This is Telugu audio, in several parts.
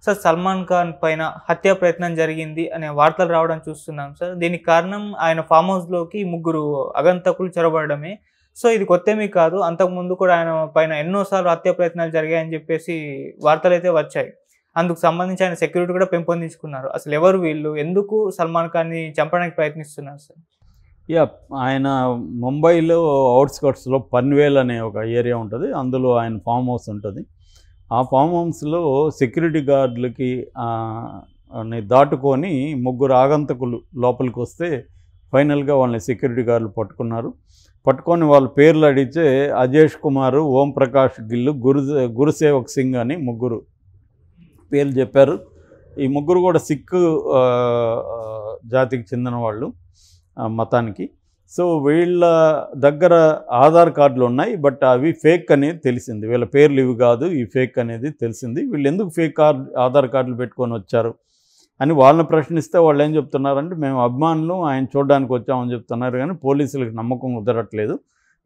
సార్ సల్మాన్ ఖాన్ పైన హత్యా ప్రయత్నం జరిగింది అనే వార్తలు రావడం చూస్తున్నాం సార్. దీనికి కారణం ఆయన ఫామ్ హౌస్‌లోకి ముగ్గురు ఆగంతకులు చొరబడడమే. సో ఇది కొత్తేమీ కాదు. అంతకుముందు కూడా ఆయన పైన ఎన్నో సార్లు హత్యా ప్రయత్నాలు జరిగాయని చెప్పేసి వార్తలైతే వచ్చాయి. అందుకు సంబంధించి ఆయన సెక్యూరిటీ కూడా పెంపొందించుకున్నారు. అసలు ఎవరు వీళ్ళు? ఎందుకు సల్మాన్ ఖాన్‌ని చంపడానికి ప్రయత్నిస్తున్నారు సార్? యాహ్! ఆయన ముంబైలో ఔట్‌స్కర్ట్స్‌లో పన్వేల్ అనే ఒక ఏరియా ఉంటది. అందులో ఆయన ఫామ్ హౌస్ ఉంటది. ఆ ఫామ్ హౌస్‌లో సెక్యూరిటీ గార్డులకి ని దాటుకొని ముగ్గురు ఆగంతకులు లోపలికొస్తే ఫైనల్‌గా వాళ్ళని సెక్యూరిటీ గార్డులు పట్టుకున్నారు. పట్టుకొని వాళ్ళ పేర్లు అడిగితే అజేష్ కుమార్, ఓం ప్రకాష్ గిల్, గురుసేవక్ సింగ్ అని ముగ్గురు పేర్లు చెప్పారు. ఈ ముగ్గురు కూడా సిక్ జాతికి చెందిన వాళ్ళు మతానికి. సో వీళ్ళ దగ్గర ఆధార్ కార్డులు ఉన్నాయి. బట్ అవి ఫేక్ అనేది తెలిసింది. వీళ్ళ పేర్లు ఇవి కాదు, ఈ ఫేక్ అనేది తెలిసింది. వీళ్ళు ఎందుకు ఫేక్ ఆధార్ కార్డులు పెట్టుకొని వచ్చారు అని వాళ్ళని ప్రశ్నిస్తే వాళ్ళు ఏం చెప్తున్నారంటే, మేము అభిమానులు, ఆయన చూడడానికి వచ్చామని చెప్తున్నారు. కానీ పోలీసులకు నమ్మకం కుదరట్లేదు.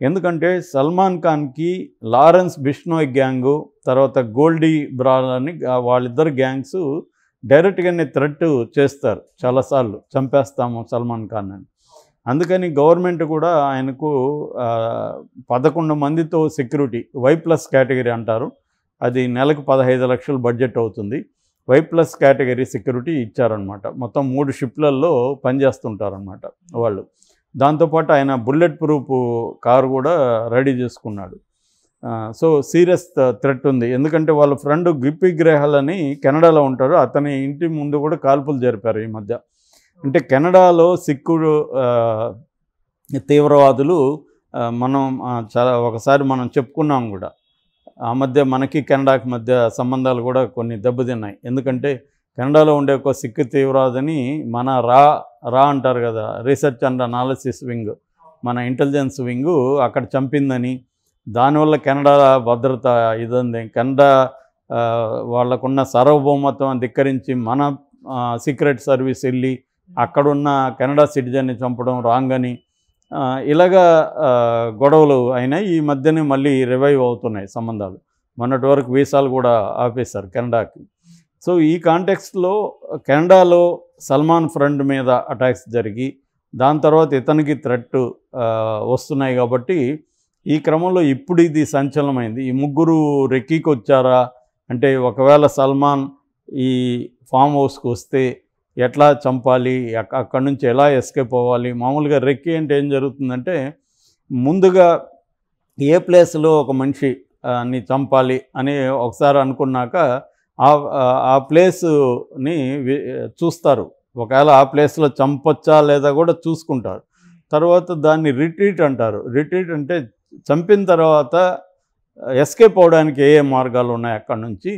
ఎందుకంటే సల్మాన్ ఖాన్కి లారెన్స్ బిష్నోయ్ గ్యాంగు, తర్వాత గోల్డీ బ్రాల్ అని వాళ్ళిద్దరు గ్యాంగ్స్ డైరెక్ట్గానే థ్రెట్ చేస్తారు చాలాసార్లు, చంపేస్తాము సల్మాన్ ఖాన్ అని. అందుకని గవర్నమెంట్ కూడా ఆయనకు 11 మందితో సెక్యూరిటీ Y+ కేటగిరీ అంటారు. అది నెలకు 15 లక్షలు బడ్జెట్ అవుతుంది. Y+ కేటగిరీ సెక్యూరిటీ ఇచ్చారనమాట. మొత్తం 3 షిప్లలో పనిచేస్తుంటారనమాట వాళ్ళు. దాంతోపాటు ఆయన బుల్లెట్ ప్రూఫ్ కారు కూడా రెడీ చేసుకున్నాడు. సో సీరియస్ థ్రెట్ ఉంది. ఎందుకంటే వాళ్ళ ఫ్రెండ్ గిప్పీ గ్రేహల్ అని కెనడాలో ఉంటాడు. అతని ఇంటి ముందు కూడా కాల్పులు జరిపారు ఈ మధ్య. అంటే కెనడాలో సిక్కుడు తీవ్రవాదులు మనం ఒకసారి మనం చెప్పుకున్నాం కూడా. ఆ మధ్య మనకి కెనడాకి మధ్య సంబంధాలు కూడా కొన్ని దెబ్బతిన్నాయి. ఎందుకంటే కెనడాలో ఉండే ఒక సిక్కు తీవ్రవాదిని మన రా అంటారు కదా, రీసెర్చ్ అండ్ అనాలిసిస్ వింగ్, మన ఇంటెలిజెన్స్ వింగు అక్కడ చంపిందని, దానివల్ల కెనడా భద్రత ఇదంది, కెనడా వాళ్ళకున్న సార్వభౌమత్వం ధిక్కరించి మన సీక్రెట్ సర్వీస్ వెళ్ళి అక్కడున్న కెనడా సిటిజన్ని చంపడం రాంగ్ అని ఇలాగా గొడవలు అయినాయి. ఈ మధ్యనే మళ్ళీ రివైవ్ అవుతున్నాయి సంబంధాలు. మొన్నటి వరకు వీసాలు కూడా ఆపేశారు కెనడాకి. సో ఈ కాంటెక్స్ట్లో కెనడాలో సల్మాన్ ఫ్రెండ్ మీద అటాక్స్ జరిగి దాని తర్వాత ఇతనికి థ్రెట్ వస్తున్నాయి. కాబట్టి ఈ క్రమంలో ఇప్పుడు ఇది సంచలనమైంది. ఈ ముగ్గురు రెక్కీకి వచ్చారా అంటే, ఒకవేళ సల్మాన్ ఈ ఫామ్ హౌస్కి వస్తే ఎట్లా చంపాలి, అక్కడి నుంచి ఎలా ఎస్కేప్ అవ్వాలి. మామూలుగా రెక్కీ అంటే ఏం జరుగుతుందంటే, ముందుగా ఏ ప్లేస్లో ఒక మనిషిని చంపాలి అని ఒకసారి అనుకున్నాక ఆ ప్లేస్ని చూస్తారు. ఒకవేళ ఆ ప్లేస్లో చంపొచ్చా లేదా కూడా చూసుకుంటారు. తర్వాత దాన్ని రిట్రీట్ అంటారు. రిట్రీట్ అంటే చంపిన తర్వాత ఎస్కేప్ అవడానికి ఏ మార్గాలు ఉన్నాయి అక్కడి నుంచి,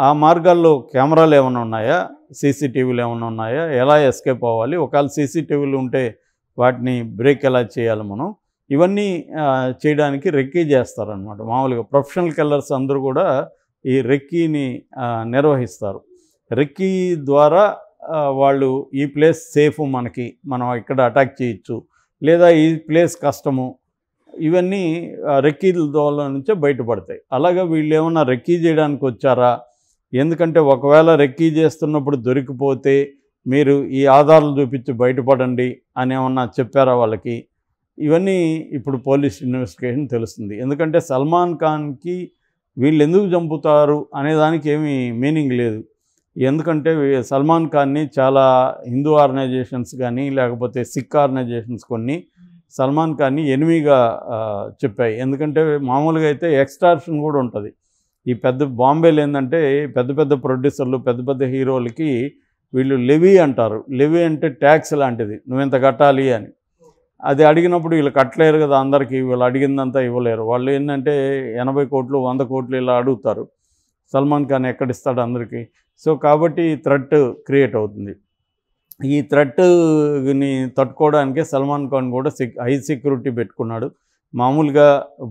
ఆ మార్గాల్లో కెమెరాలు ఏమైనా ఉన్నాయా, సీసీటీవీలు ఏమైనా ఉన్నాయా, ఎలా ఎస్కేప్ అవ్వాలి, ఒకవేళ సీసీటీవీలు ఉంటే వాటిని బ్రేక్ ఎలా చేయాలి మనం, ఇవన్నీ చేయడానికి రెక్కీ చేస్తారనమాట. మామూలుగా ప్రొఫెషనల్ కిల్లర్స్ అందరూ కూడా ఈ రెక్కీని నిర్వహిస్తారు. రెక్కీ ద్వారా వాళ్ళు ఈ ప్లేస్ సేఫ్, మనం ఇక్కడ అటాక్ చేయొచ్చు, లేదా ఈ ప్లేస్ కష్టము, ఇవన్నీ రెక్కీల ద్వారా నుంచే బయటపడతాయి. అలాగే వీళ్ళు ఏమన్నా రెక్కీ చేయడానికి వచ్చారా, ఎందుకంటే ఒకవేళ రెక్కీ చేస్తున్నప్పుడు దొరికిపోతే మీరు ఈ ఆధారాలు చూపించి బయటపడండి అని ఏమన్నా చెప్పారా వాళ్ళకి, ఇవన్నీ ఇప్పుడు పోలీస్ ఇన్వెస్టిగేషన్ తెలుస్తుంది. ఎందుకంటే సల్మాన్ ఖాన్కి వీళ్ళు ఎందుకు చంపుతారు అనేదానికి ఏమీ మీనింగ్ లేదు. ఎందుకంటే సల్మాన్ ఖాన్ని చాలా హిందూ ఆర్గనైజేషన్స్ కానీ లేకపోతే సిక్ ఆర్గనైజేషన్స్ కొన్ని సల్మాన్ ఖాన్ని ఎనిమిగా చెప్పాయి. ఎందుకంటే మామూలుగా అయితే ఎక్స్టార్షన్ కూడా ఉంటుంది. ఈ బాంబేలో ఏంటంటే పెద్ద పెద్ద ప్రొడ్యూసర్లు, పెద్ద పెద్ద హీరోలకి వీళ్ళు లెవీ అంటారు. లెవీ అంటే ట్యాక్స్ లాంటిది, నువ్వెంత కట్టాలి అని. అది అడిగినప్పుడు వీళ్ళు కట్టలేరు కదా, అందరికీ వీళ్ళు అడిగిందంతా ఇవ్వలేరు. వాళ్ళు ఏంటంటే 80 కోట్లు 100 కోట్లు ఇలా అడుగుతారు. సల్మాన్ ఖాన్ ఎక్కడిస్తాడు అందరికీ. సో కాబట్టి థ్రెట్ క్రియేట్ అవుతుంది. ఈ థ్రెట్ని తట్టుకోవడానికే సల్మాన్ ఖాన్ కూడా హై సెక్యూరిటీ పెట్టుకున్నాడు. మామూలుగా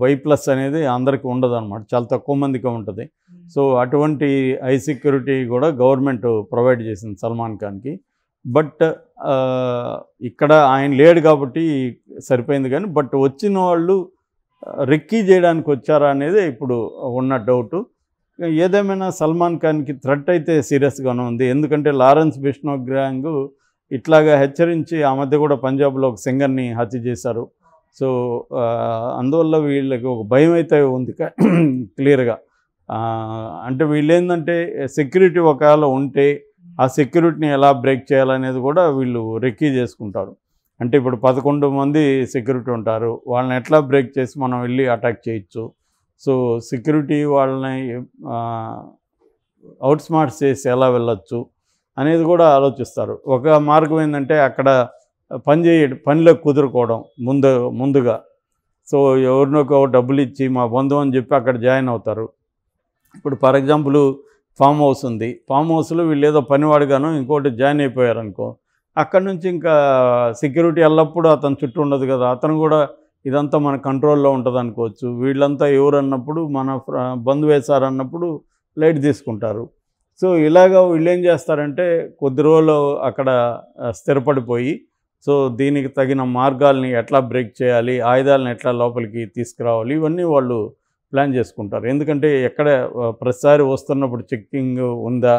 Y+ అనేది అందరికీ ఉండదు అనమాట, చాలా తక్కువ మందికి ఉంటుంది. సో అటువంటి హై సెక్యూరిటీ కూడా గవర్నమెంట్ ప్రొవైడ్ చేసింది సల్మాన్ ఖాన్కి. బట్ ఇక్కడ ఆయన లేడు కాబట్టి సరిపోయింది. కానీ వచ్చిన వాళ్ళు రెక్కీ చేయడానికి వచ్చారా అనేది ఇప్పుడు ఉన్న డౌటు. ఏదేమైనా సల్మాన్ ఖాన్కి థ్రెట్ అయితే సీరియస్గానే ఉంది. ఎందుకంటే లారెన్స్ బిష్నోయ్ గ్యాంగ్ ఇట్లాగా హెచ్చరించి ఆ మధ్య కూడా పంజాబ్లో ఒక సింగర్ని హత్య చేశారు. సో అందువల్ల వీళ్ళకి ఒక భయం అయితే ఉంది క్లియర్గా. అంటే వీళ్ళు ఏంటంటే సెక్యూరిటీ ఒకవేళ ఉంటే ఆ సెక్యూరిటీని ఎలా బ్రేక్ చేయాలనేది కూడా వీళ్ళు రెక్కీ చేసుకుంటారు. అంటే ఇప్పుడు 11 మంది సెక్యూరిటీ ఉంటారు, వాళ్ళని ఎట్లా బ్రేక్ చేసి మనం వెళ్ళి అటాక్ చేయొచ్చు. సో సెక్యూరిటీ వాళ్ళని అవుట్ స్మార్ట్ చేసి ఎలా వెళ్ళొచ్చు అనేది కూడా ఆలోచిస్తారు. ఒక మార్గం ఏంటంటే అక్కడ పనిలో కుదురుకోవడం ముందుగా. సో ఎవరినొక డబ్బులు ఇచ్చి మా బంధువు అని చెప్పి అక్కడ జాయిన్ అవుతారు. ఇప్పుడు ఫర్ ఎగ్జాంపుల్ ఫామ్ హౌస్ ఉంది, ఫామ్ హౌస్లో వీళ్ళు ఏదో పనివాడిగానో ఇంకోటి జాయిన్ అయిపోయారనుకో, అక్కడ నుంచి ఇంకా సెక్యూరిటీ ఎల్లప్పుడూ అతని చుట్టూ ఉండదు కదా, అతను కూడా ఇదంతా మన కంట్రోల్లో ఉంటుంది అనుకోవచ్చు. వీళ్ళంతా ఎవరు అన్నప్పుడు మన బంధువే సార్ అన్నప్పుడు లైట్ తీసుకుంటారు. సో ఇలాగా వీళ్ళు ఏం చేస్తారంటే కొద్ది రోజులు అక్కడ స్థిరపడిపోయి, సో దీనికి తగిన మార్గాల్ని ఎట్లా బ్రేక్ చేయాలి, ఆయుధాలను ఎట్లా లోపలికి తీసుకురావాలి, ఇవన్నీ వాళ్ళు ప్లాన్ చేసుకుంటారు. ఎందుకంటే ఎక్కడ ప్రతిసారి వస్తున్నప్పుడు చెక్కింగ్ ఉందా,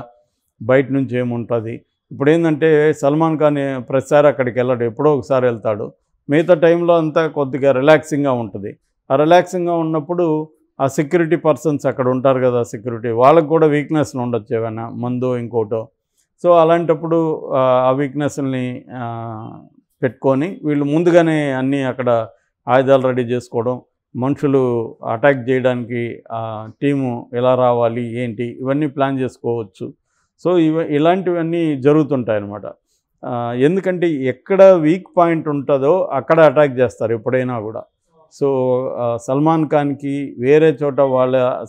బయట నుంచి ఏముంటుంది. ఇప్పుడు ఏంటంటే సల్మాన్ ఖాన్ ప్రతిసారి అక్కడికి వెళ్ళాడు, ఎప్పుడో ఒకసారి వెళ్తాడు. మిగతా టైంలో అంతా కొద్దిగా రిలాక్సింగ్గా ఉంటుంది. ఆ రిలాక్సింగ్గా ఉన్నప్పుడు ఆ సెక్యూరిటీ పర్సన్స్ అక్కడ ఉంటారు కదా, సెక్యూరిటీ వాళ్ళకు కూడా వీక్నెస్లు ఉండొచ్చు, ఏమైనా మందో ఇంకోటో. సో అలాంటప్పుడు ఆ వీక్నెస్ని పెట్టుకొని వీళ్ళు ముందుగానే అన్నీ అక్కడ ఆయుధాలు రెడీ చేసుకోవడం, మనుషులు అటాక్ చేయడానికి టీము ఎలా రావాలి ఏంటి ఇవన్నీ ప్లాన్ చేసుకోవచ్చు. సో ఇలాంటివన్నీ జరుగుతుంటాయి అన్నమాట. ఎందుకంటే ఎక్కడ వీక్ పాయింట్ ఉంటుందో అక్కడ అటాక్ చేస్తారు ఎప్పుడైనా కూడా. సో సల్మాన్ ఖాన్కి వేరే చోట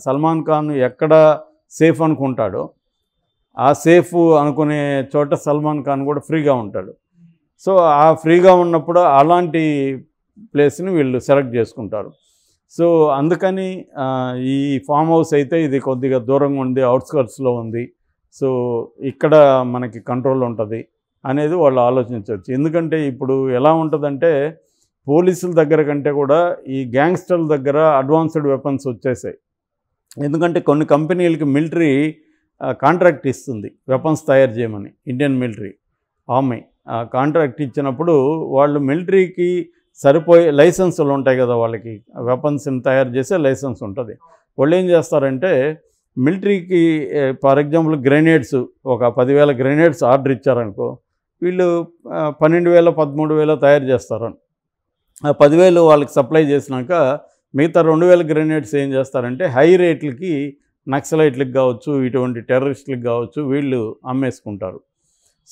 సల్మాన్ ఖాన్ ఎక్కడ సేఫ్ అనుకుంటాడో ఆ సేఫ్ అనుకునే చోట సల్మాన్ ఖాన్ కూడా ఫ్రీగా ఉంటాడు. సో ఆ ఫ్రీగా ఉన్నప్పుడు అలాంటి ప్లేస్ని వీళ్ళు సెలెక్ట్ చేసుకుంటారు. సో అందుకని ఈ ఫామ్ హౌస్ అయితే ఇది కొద్దిగా దూరంగా ఉంది, అవుట్స్కర్ట్స్లో ఉంది, సో ఇక్కడ మనకి కంట్రోల్ ఉంటుంది అనేది వాళ్ళు ఆలోచించవచ్చు. ఎందుకంటే ఇప్పుడు ఎలా ఉంటుందంటే పోలీసుల దగ్గర కంటే కూడా ఈ గ్యాంగ్స్టర్ల దగ్గర అడ్వాన్స్డ్ వెపన్స్ వచ్చేసాయి. ఎందుకంటే కొన్ని కంపెనీలకి మిలిటరీ కాంట్రాక్ట్ ఇస్తుంది వెపన్స్ తయారు చేయమని. ఇండియన్ మిలిటరీ ఆర్మీ కాంట్రాక్ట్ ఇచ్చినప్పుడు వాళ్ళు మిలిటరీకి సరిపోయే లైసెన్సులు ఉంటాయి కదా, వాళ్ళకి వెపన్స్ని తయారు చేసే లైసెన్స్ ఉంటుంది. వాళ్ళు ఏం చేస్తారంటే మిలిటరీకి ఫర్ ఎగ్జాంపుల్ గ్రెనేడ్స్ ఒక 10,000 గ్రెనేడ్స్ ఆర్డర్ ఇచ్చారనుకో, వీళ్ళు 12,000 13,000 తయారు చేస్తారు. ఆ 10,000 వాళ్ళకి సప్లై చేసినాక మిగతా 2,000 గ్రెనేడ్స్ ఏం చేస్తారంటే హై రేట్లకి నక్సలైట్లకు కావచ్చు, ఇటువంటి టెర్రరిస్టులకు కావచ్చు వీళ్ళు అమ్మేసుకుంటారు.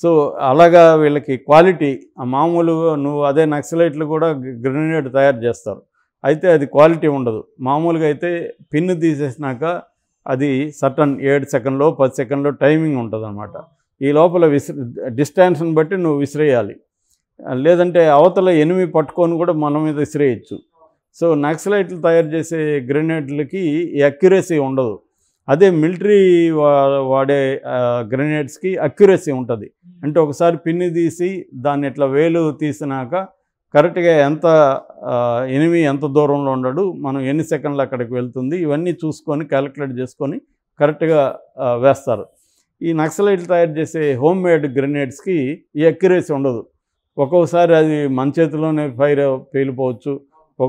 సో అలాగా వీళ్ళకి క్వాలిటీ మామూలుగా నువ్వు అదే నక్సలైట్లు కూడా గ్రెనేడ్ తయారు చేస్తారు, అయితే అది క్వాలిటీ ఉండదు. మామూలుగా అయితే పిన్ను తీసేసినాక అది సర్టన్ 7 సెకండ్లో 10 సెకండ్లో టైమింగ్ ఉంటుంది అన్నమాట. ఈ లోపల డిస్టెన్స్ని బట్టి నువ్వు విసిరేయాలి, లేదంటే అవతల ఎనిమి పట్టుకొని కూడా మన మీద విసిరేయచ్చు. సో నక్సలైట్లు తయారు చేసే గ్రెనేడ్లకి అక్యురసీ ఉండదు. అదే మిలిటరీ వాడే గ్రెనేడ్స్కి అక్యురసీ ఉంటుంది. అంటే ఒకసారి పిన్ని తీసి దాన్ని ఇట్లా వేలు తీసినాక కరెక్ట్గా ఎనిమి ఎంత దూరంలో ఉండడు, మనం ఎన్ని సెకండ్లు అక్కడికి వెళ్తుంది, ఇవన్నీ చూసుకొని క్యాలిక్యులేట్ చేసుకొని కరెక్ట్గా వేస్తారు. ఈ నక్సలైట్లు తయారు చేసే హోమ్ మేడ్ గ్రెనేడ్స్కి ఈ అక్యురసీ ఉండదు. ఒక్కొక్కసారి అది మన చేతిలోనే ఫైర్ పేలిపోవచ్చు,